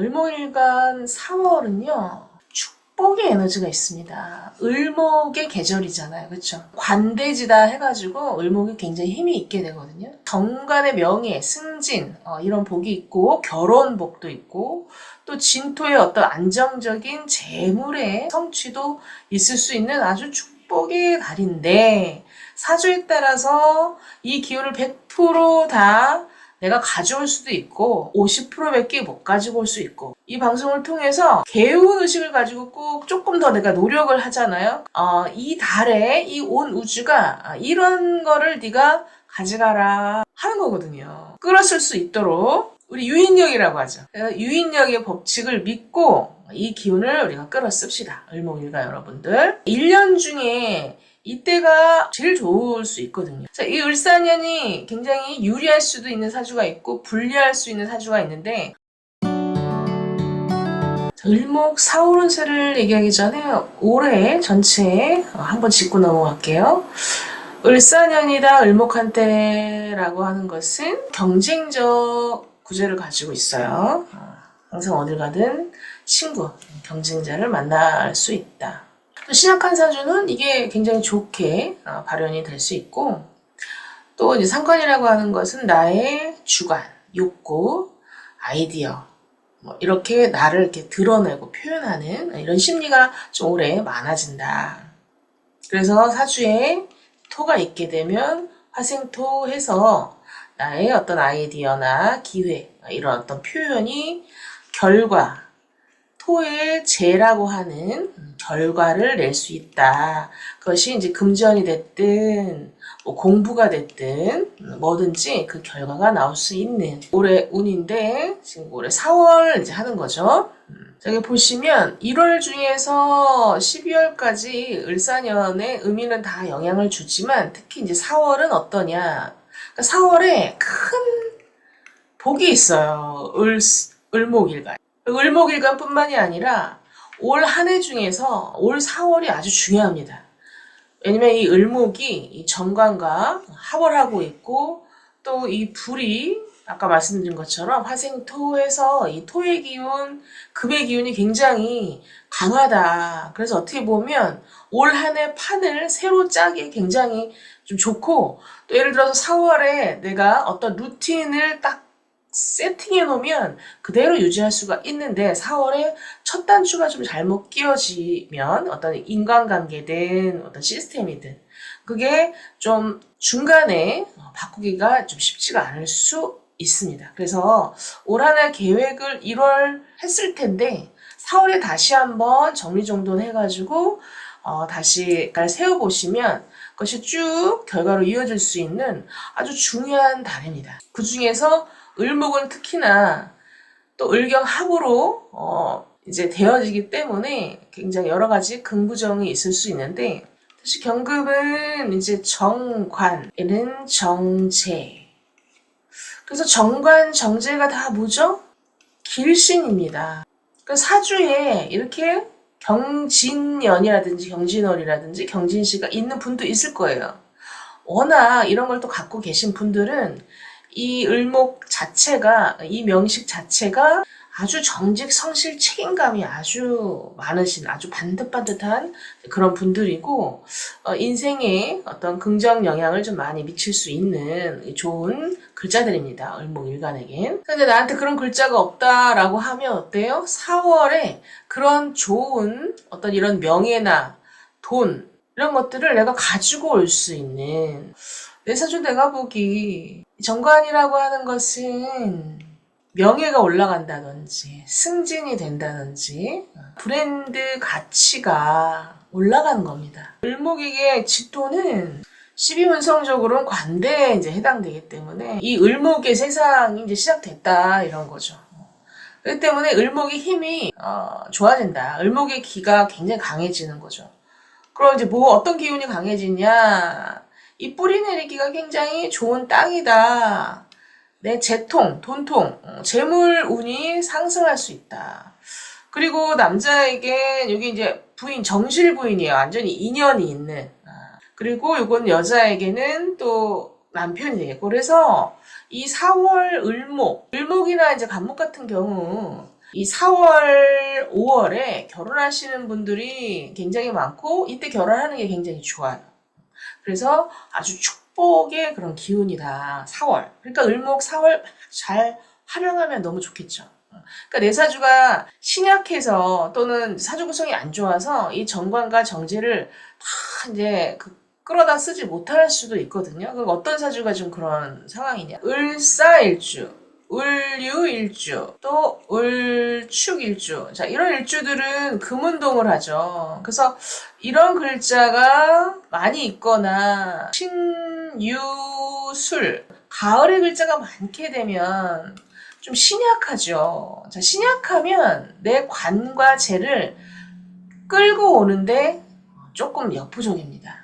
을목일간 4월은요. 축복의 에너지가 있습니다. 을목의 계절이잖아요. 그렇죠? 관대지다 해가지고 을목이 굉장히 힘이 있게 되거든요. 정관의 명예, 승진 이런 복이 있고 결혼복도 있고 또 진토의 어떤 안정적인 재물의 성취도 있을 수 있는 아주 축복의 달인데 사주에 따라서 이 기운을 100%다 내가 가져올 수도 있고 50%밖에 못 가지고 올 수 있고 이 방송을 통해서 개운의식을 가지고 꼭 조금 더 내가 노력을 하잖아요. 이 달에 이 온 우주가 이런 거를 네가 가져가라 하는 거거든요. 끌었을 수 있도록 우리 유인력이라고 하죠. 유인력의 법칙을 믿고 이 기운을 우리가 끌어씁시다. 을목일간 여러분들 1년 중에 이때가 제일 좋을 수 있거든요. 자, 이 을사년이 굉장히 유리할 수도 있는 사주가 있고 불리할 수 있는 사주가 있는데 을목 사오른세를 얘기하기 전에 올해 전체에 한번 짚고 넘어갈게요. 을사년이다 을목한테라고 하는 것은 경쟁적 구조를 가지고 있어요. 항상 어딜 가든 친구, 경쟁자를 만날 수 있다. 또 신약한 사주는 이게 굉장히 좋게 발현이 될 수 있고 또 이제 상관이라고 하는 것은 나의 주관, 욕구, 아이디어 이렇게 나를 이렇게 드러내고 표현하는 이런 심리가 좀 오래 많아진다. 그래서 사주에 토가 있게 되면 화생토해서 나의 어떤 아이디어나 기회 이런 어떤 표현이 결과 토의 재라고 하는 결과를 낼 수 있다. 그것이 이제 금전이 됐든 뭐 공부가 됐든 뭐든지 그 결과가 나올 수 있는 올해 운인데 지금 올해 4월 이제 하는 거죠. 여기 보시면 1월 중에서 12월까지 을사년의 의미는 다 영향을 주지만 특히 이제 4월은 어떠냐. 그러니까 4월에 큰 복이 있어요. 을목일간. 을목일간뿐만이 아니라 올 한 해 중에서 올 4월이 아주 중요합니다. 왜냐면 이 을목이 이 정관과 합을 하고 있고 또 이 불이 아까 말씀드린 것처럼 화생토에서 이 토의 기운, 금의 기운이 굉장히 강하다. 그래서 어떻게 보면 올 한 해 판을 새로 짜기 굉장히 좀 좋고 또 예를 들어서 4월에 내가 어떤 루틴을 딱 세팅해 놓으면 그대로 유지할 수가 있는데 4월에 첫 단추가 좀 잘못 끼워지면 어떤 인간관계든 어떤 시스템이든 그게 좀 중간에 바꾸기가 좀 쉽지가 않을 수 있습니다. 그래서 올 한 해 계획을 1월 했을 텐데 4월에 다시 한번 정리정돈 해가지고 다시 잘 세워보시면 그것이 쭉 결과로 이어질 수 있는 아주 중요한 달입니다. 그 중에서 을목은 특히나 또 을경합으로 이제 되어지기 때문에 굉장히 여러 가지 긍부정이 있을 수 있는데 다시 경금은 이제 정관에는 정제. 그래서 정관 정제가 다 뭐죠? 길신입니다. 그 사주에 이렇게 경진년이라든지 경진월이라든지 경진시가 있는 분도 있을 거예요. 워낙 이런 걸 또 갖고 계신 분들은 이 을목 자체가 이 명식 자체가 아주 정직 성실 책임감이 아주 많으신 아주 반듯반듯한 그런 분들이고 인생에 어떤 긍정 영향을 좀 많이 미칠 수 있는 좋은 글자들입니다. 을목일간에겐. 근데 나한테 그런 글자가 없다라고 하면 어때요? 4월에 그런 좋은 어떤 이런 명예나 돈 이런 것들을 내가 가지고 올 수 있는 내 사주 내가 보기 정관이라고 하는 것은 명예가 올라간다든지 승진이 된다든지 브랜드 가치가 올라가는 겁니다. 을목에게 직토는 12운성적으로는 관대에 이제 해당되기 때문에 이 을목의 세상이 이제 시작됐다 이런 거죠. 그렇기 때문에 을목의 힘이 좋아진다. 을목의 기가 굉장히 강해지는 거죠. 그럼 이제 뭐 어떤 기운이 강해지냐? 이 뿌리 내리기가 굉장히 좋은 땅이다. 내 재통, 돈통, 재물 운이 상승할 수 있다. 그리고 남자에게 여기 이제 부인, 정실 부인이에요. 완전히 인연이 있는. 그리고 이건 여자에게는 또 남편이 되겠고. 그래서 이 4월 을목이나 이제 간목 같은 경우 이 4월, 5월에 결혼하시는 분들이 굉장히 많고 이때 결혼하는 게 굉장히 좋아요. 그래서 아주 축복의 그런 기운이다. 4월. 그러니까 을목 4월 잘 활용하면 너무 좋겠죠. 그러니까 내 사주가 신약해서 또는 사주 구성이 안 좋아서 이 정관과 정제를 다 이제 끌어다 쓰지 못할 수도 있거든요. 그 어떤 사주가 좀 그런 상황이냐. 을사일주, 을유일주, 또 을축일주. 자, 이런 일주들은 금운동을 하죠. 그래서 이런 글자가 많이 있거나 신유술, 가을의 글자가 많게 되면 좀 신약하죠. 자, 신약하면 내 관과 재를 끌고 오는데 조금 역부족입니다.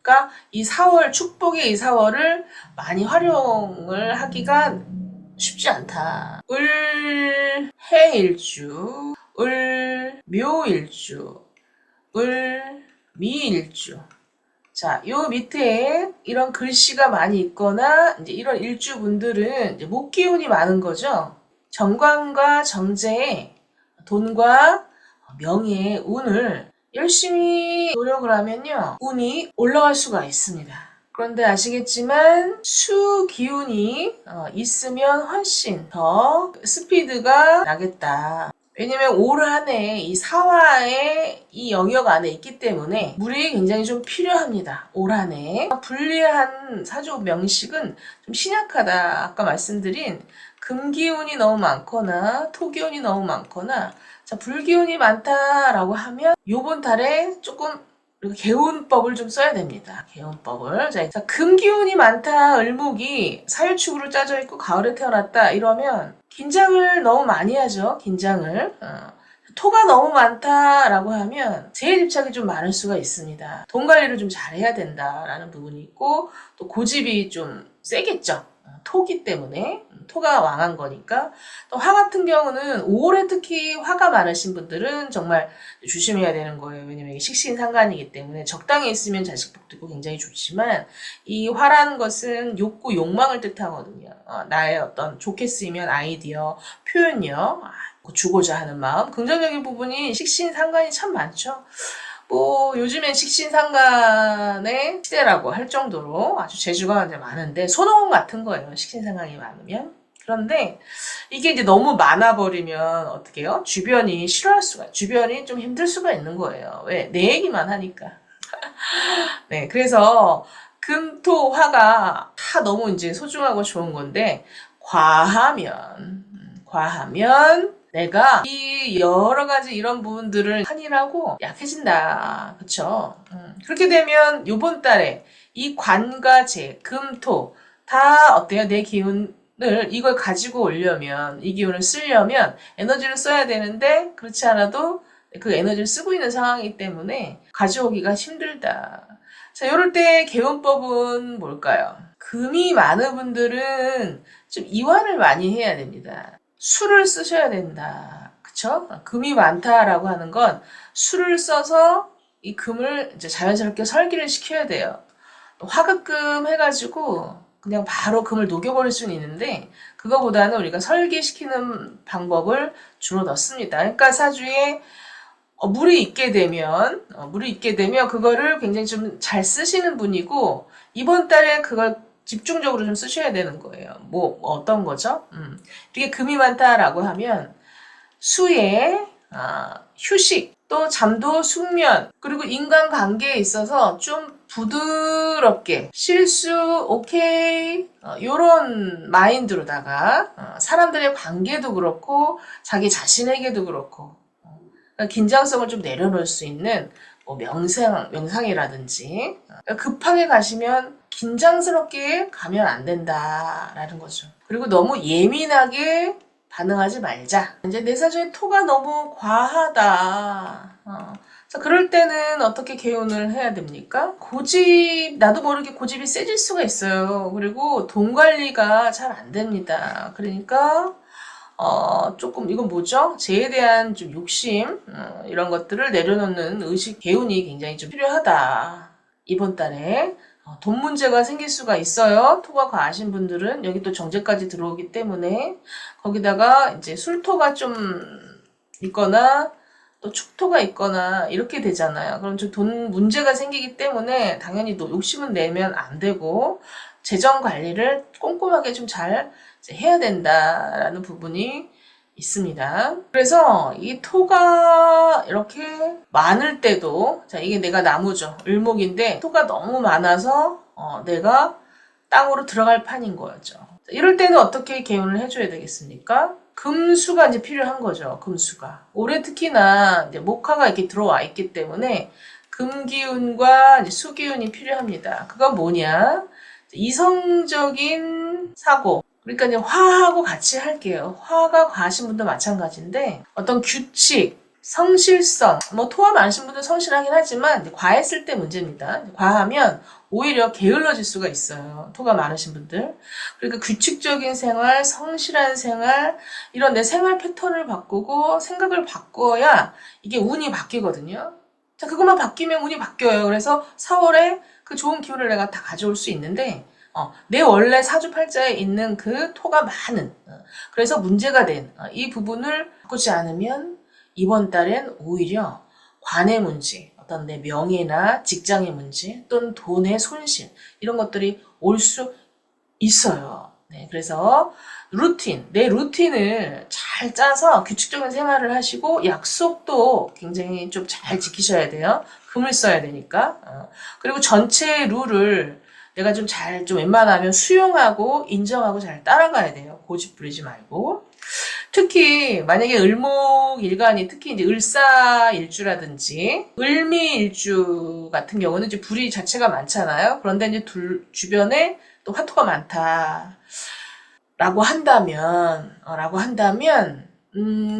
그러니까 이 4월, 축복의 이 4월을 많이 활용을 하기가 쉽지 않다. 을해일주, 을묘일주, 을미일주. 자, 요 밑에 이런 글씨가 많이 있거나 이제 이런 일주분들은 이제 목기운이 많은 거죠. 정관과 정제에 돈과 명예, 운을 열심히 노력을 하면요. 운이 올라갈 수가 있습니다. 그런데 아시겠지만 수 기운이 있으면 훨씬 더 스피드가 나겠다. 왜냐면 올 한 해 이 사화의 이 영역 안에 있기 때문에 물이 굉장히 좀 필요합니다. 올 한 해. 불리한 사주 명식은 좀 신약하다. 아까 말씀드린 금기운이 너무 많거나 토기운이 너무 많거나 자, 불기운이 많다라고 하면 요번 달에 조금 개운법을 좀 써야 됩니다. 개운법을. 자, 금기운이 많다. 을목이 사유축으로 짜져 있고 가을에 태어났다. 이러면 긴장을 너무 많이 하죠. 긴장을. 토가 너무 많다라고 하면 재해집착이 좀 많을 수가 있습니다. 돈 관리를 좀 잘해야 된다라는 부분이 있고 또 고집이 좀 세겠죠. 토기 때문에 토가 왕한 거니까. 또 화 같은 경우는 5월에 특히 화가 많으신 분들은 정말 조심해야 되는 거예요. 왜냐면 이게 식신상간이기 때문에 적당히 있으면 자식복도 있고 굉장히 좋지만 이 화라는 것은 욕구, 욕망을 뜻하거든요. 나의 어떤 좋게 쓰이면 아이디어, 표현력, 주고자 하는 마음, 긍정적인 부분이 식신상간이 참 많죠. 뭐 요즘엔 식신상간의 시대라고 할 정도로 아주 재주가 이제 많은데 손오공 같은 거예요. 식신상간이 많으면. 그런데 이게 이제 너무 많아버리면 어떻게 해요? 주변이 싫어할 수가, 주변이 좀 힘들 수가 있는 거예요. 왜? 내 얘기만 하니까. 네, 그래서 금토화가 다 너무 이제 소중하고 좋은 건데 과하면 내가 이 여러 가지 이런 부분들을 한일하고 약해진다. 그쵸? 그렇게 되면 요번 달에 이 관과 재, 금, 토 다 어때요? 내 기운을 이걸 가지고 오려면 이 기운을 쓰려면 에너지를 써야 되는데 그렇지 않아도 그 에너지를 쓰고 있는 상황이기 때문에 가져오기가 힘들다. 자, 요럴 때 개운법은 뭘까요? 금이 많은 분들은 좀 이완을 많이 해야 됩니다. 술을 쓰셔야 된다. 그쵸? 금이 많다라고 하는 건 술을 써서 이 금을 이제 자연스럽게 설기를 시켜야 돼요. 화급금 해가지고 그냥 바로 금을 녹여버릴 수는 있는데 그거보다는 우리가 설기시키는 방법을 주로 넣습니다. 그러니까 사주에 물이 있게 되면 그거를 굉장히 좀 잘 쓰시는 분이고 이번 달에 그걸 집중적으로 좀 쓰셔야 되는 거예요. 뭐 어떤 거죠? 이렇게 금이 많다라고 하면 수에 휴식, 또 잠도 숙면, 그리고 인간관계에 있어서 좀 부드럽게 실수 오케이 요런 마인드로다가 사람들의 관계도 그렇고 자기 자신에게도 그렇고 긴장성을 좀 내려놓을 수 있는 뭐 명상이라든지 급하게 가시면 긴장스럽게 가면 안 된다라는 거죠. 그리고 너무 예민하게 반응하지 말자. 이제 내 사주에 토가 너무 과하다. 자, 그럴 때는 어떻게 개운을 해야 됩니까? 나도 모르게 고집이 세질 수가 있어요. 그리고 돈 관리가 잘 안 됩니다. 그러니까 조금 이건 뭐죠? 재에 대한 좀 욕심 이런 것들을 내려놓는 의식 개운이 굉장히 좀 필요하다. 이번 달에 돈 문제가 생길 수가 있어요. 토가 과하신 분들은. 여기 또 정제까지 들어오기 때문에. 거기다가 이제 술토가 좀 있거나 또 축토가 있거나 이렇게 되잖아요. 그럼 좀 돈 문제가 생기기 때문에 당연히 욕심은 내면 안 되고 재정 관리를 꼼꼼하게 좀 잘 해야 된다라는 부분이 있습니다. 그래서 이 토가 이렇게 많을 때도, 자, 이게 내가 나무죠. 을목인데 토가 너무 많아서 내가 땅으로 들어갈 판인 거였죠. 이럴 때는 어떻게 개운을 해줘야 되겠습니까? 금수가 이제 필요한 거죠. 금수가. 올해 특히나 이제 목화가 이렇게 들어와 있기 때문에 금기운과 이제 수기운이 필요합니다. 그건 뭐냐? 이성적인 사고. 그러니까 이제 화하고 같이 할게요. 화가 과하신 분도 마찬가지인데 어떤 규칙, 성실성, 뭐 토가 많으신 분도 성실하긴 하지만 과했을 때 문제입니다. 과하면 오히려 게을러질 수가 있어요. 토가 많으신 분들. 그러니까 규칙적인 생활, 성실한 생활, 이런 내 생활 패턴을 바꾸고 생각을 바꿔야 이게 운이 바뀌거든요. 자, 그것만 바뀌면 운이 바뀌어요. 그래서 4월에 그 좋은 기운을 내가 다 가져올 수 있는데 내 원래 사주팔자에 있는 그 토가 많은 그래서 문제가 된 이 부분을 바꾸지 않으면 이번 달엔 오히려 관의 문제, 어떤 내 명예나 직장의 문제 또는 돈의 손실 이런 것들이 올 수 있어요. 네, 그래서 내 루틴을 잘 짜서 규칙적인 생활을 하시고 약속도 굉장히 좀 잘 지키셔야 돼요. 금을 써야 되니까. 그리고 전체 룰을 내가 좀 웬만하면 수용하고 인정하고 잘 따라가야 돼요. 고집 부리지 말고. 특히 만약에 을목일간이 특히 이제 을사일주라든지 을미일주 같은 경우는 이제 불이 자체가 많잖아요. 그런데 이제 주변에 또 화토가 많다. 라고 한다면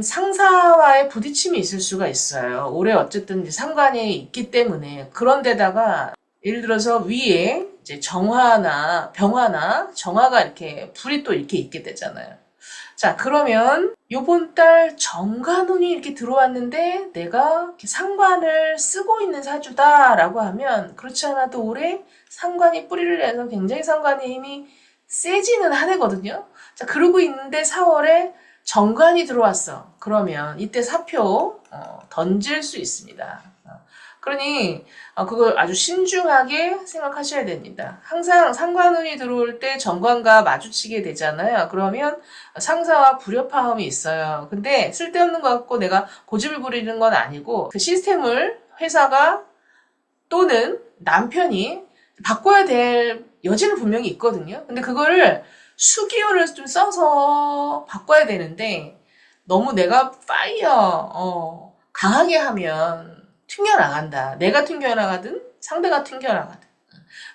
상사와의 부딪힘이 있을 수가 있어요. 올해 어쨌든 이제 상관이 있기 때문에 그런데다가 예를 들어서 위에 이제 정화나 병화나 정화가 이렇게 불이 또 이렇게 있게 되잖아요. 자, 그러면 요번 달 정관운이 이렇게 들어왔는데 내가 이렇게 상관을 쓰고 있는 사주다라고 하면 그렇지 않아도 올해 상관이 뿌리를 내서 굉장히 상관의 힘이 세지는 한 해거든요. 자, 그러고 있는데 4월에 정관이 들어왔어. 그러면 이때 사표 던질 수 있습니다. 그러니 그걸 아주 신중하게 생각하셔야 됩니다. 항상 상관운이 들어올 때 정관과 마주치게 되잖아요. 그러면 상사와 불협화음이 있어요. 근데 쓸데없는 것 같고 내가 고집을 부리는 건 아니고 그 시스템을 회사가 또는 남편이 바꿔야 될 여지는 분명히 있거든요. 근데 그거를 수기호를 좀 써서 바꿔야 되는데 너무 내가 강하게 하면 튕겨나간다. 내가 튕겨나가든 상대가 튕겨나가든.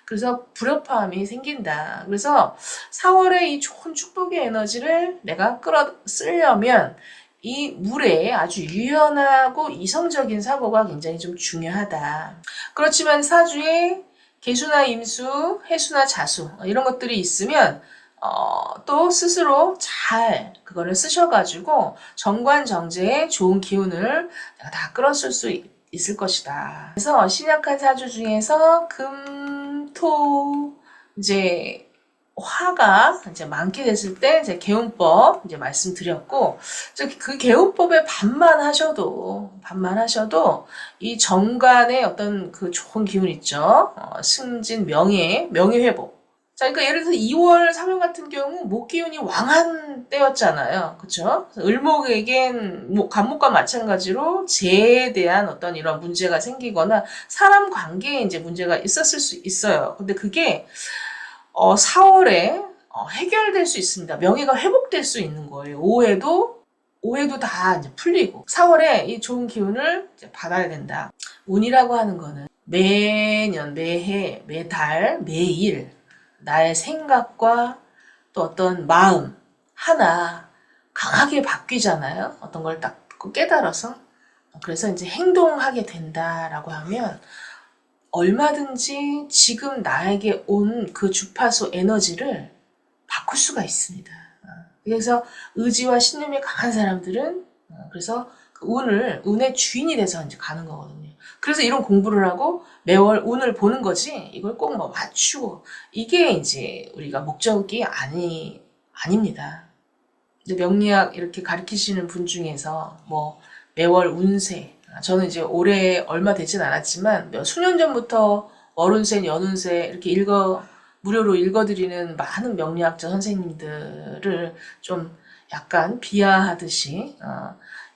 그래서 불협화음이 생긴다. 그래서 4월에 이 좋은 축복의 에너지를 내가 쓰려면 이 물에 아주 유연하고 이성적인 사고가 굉장히 좀 중요하다. 그렇지만 사주에 계수나 임수, 해수나 자수 이런 것들이 있으면 또 스스로 잘 그거를 쓰셔가지고 정관정제의 좋은 기운을 내가 다 끌어쓸 수 있을 것이다. 그래서 신약한 사주 중에서 금, 토, 이제 화가 이제 많게 됐을 때 이제 개운법 이제 말씀드렸고 그 개운법에 반만 하셔도 이 정관의 어떤 그 좋은 기운 있죠. 승진, 명예 회복. 자, 그러니까 예를 들어서 2월, 3월 같은 경우 목기운이 왕한 때였잖아요. 그쵸? 을목에겐 간목과 마찬가지로 재에 대한 어떤 이런 문제가 생기거나 사람 관계에 이제 문제가 있었을 수 있어요. 근데 그게 4월에 해결될 수 있습니다. 명예가 회복될 수 있는 거예요. 오해도 다 이제 풀리고 4월에 이 좋은 기운을 이제 받아야 된다. 운이라고 하는 거는 매년, 매해, 매달, 매일 나의 생각과 또 어떤 마음 하나 강하게 바뀌잖아요. 어떤 걸 딱 깨달아서. 그래서 이제 행동하게 된다라고 하면 얼마든지 지금 나에게 온 그 주파수 에너지를 바꿀 수가 있습니다. 그래서 의지와 신념이 강한 사람들은 그래서 그 운의 주인이 돼서 이제 가는 거거든요. 그래서 이런 공부를 하고 매월 운을 보는 거지, 이걸 꼭 뭐 맞추고, 이게 이제 우리가 목적이 아닙니다. 근데 명리학 이렇게 가르치시는 분 중에서 뭐 매월 운세, 저는 이제 올해 얼마 되진 않았지만 수년 전부터 월운세, 연운세 이렇게 무료로 읽어드리는 많은 명리학자 선생님들을 좀 약간 비하하듯이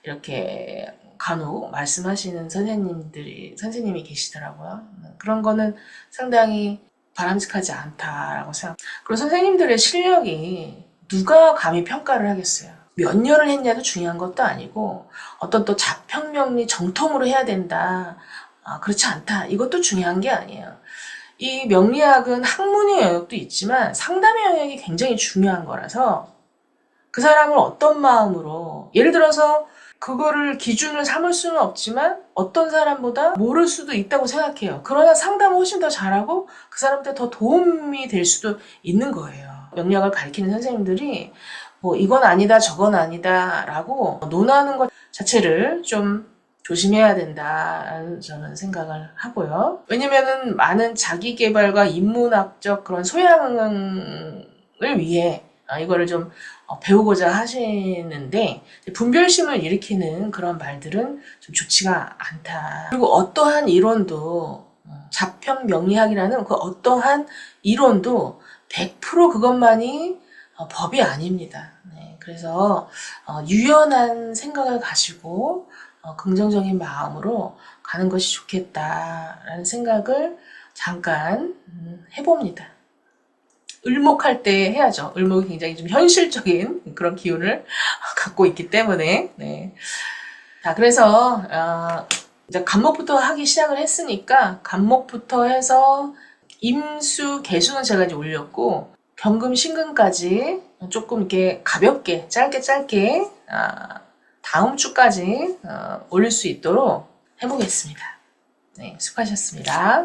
이렇게 간혹 말씀하시는 선생님이 계시더라고요. 그런 거는 상당히 바람직하지 않다라고 생각. 그리고 선생님들의 실력이 누가 감히 평가를 하겠어요. 몇 년을 했냐도 중요한 것도 아니고 어떤 또 자평명리 정통으로 해야 된다. 그렇지 않다. 이것도 중요한 게 아니에요. 이 명리학은 학문의 영역도 있지만 상담의 영역이 굉장히 중요한 거라서 그 사람을 어떤 마음으로, 예를 들어서 그거를 기준을 삼을 수는 없지만 어떤 사람보다 모를 수도 있다고 생각해요. 그러나 상담을 훨씬 더 잘하고 그 사람한테 더 도움이 될 수도 있는 거예요. 명리학을 가르치는 선생님들이 뭐 이건 아니다 저건 아니다 라고 논하는 것 자체를 좀 조심해야 된다는 저는 생각을 하고요. 왜냐면은 많은 자기 개발과 인문학적 그런 소양을 위해 이거를 좀 배우고자 하시는데 분별심을 일으키는 그런 말들은 좀 좋지가 않다. 그리고 어떠한 이론도 자평 명리학이라는 그 어떠한 이론도 100% 그것만이 법이 아닙니다. 네, 그래서 유연한 생각을 가지고 긍정적인 마음으로 가는 것이 좋겠다라는 생각을 잠깐 해봅니다. 을목할 때 해야죠. 을목이 굉장히 좀 현실적인 그런 기운을 갖고 있기 때문에. 네. 자, 그래서 이제 간목부터 하기 시작을 했으니까 간목부터 해서 임수, 개수는 제가 이제 올렸고 경금, 신금까지 조금 이렇게 가볍게 짧게 다음 주까지 올릴 수 있도록 해보겠습니다. 네, 수고하셨습니다.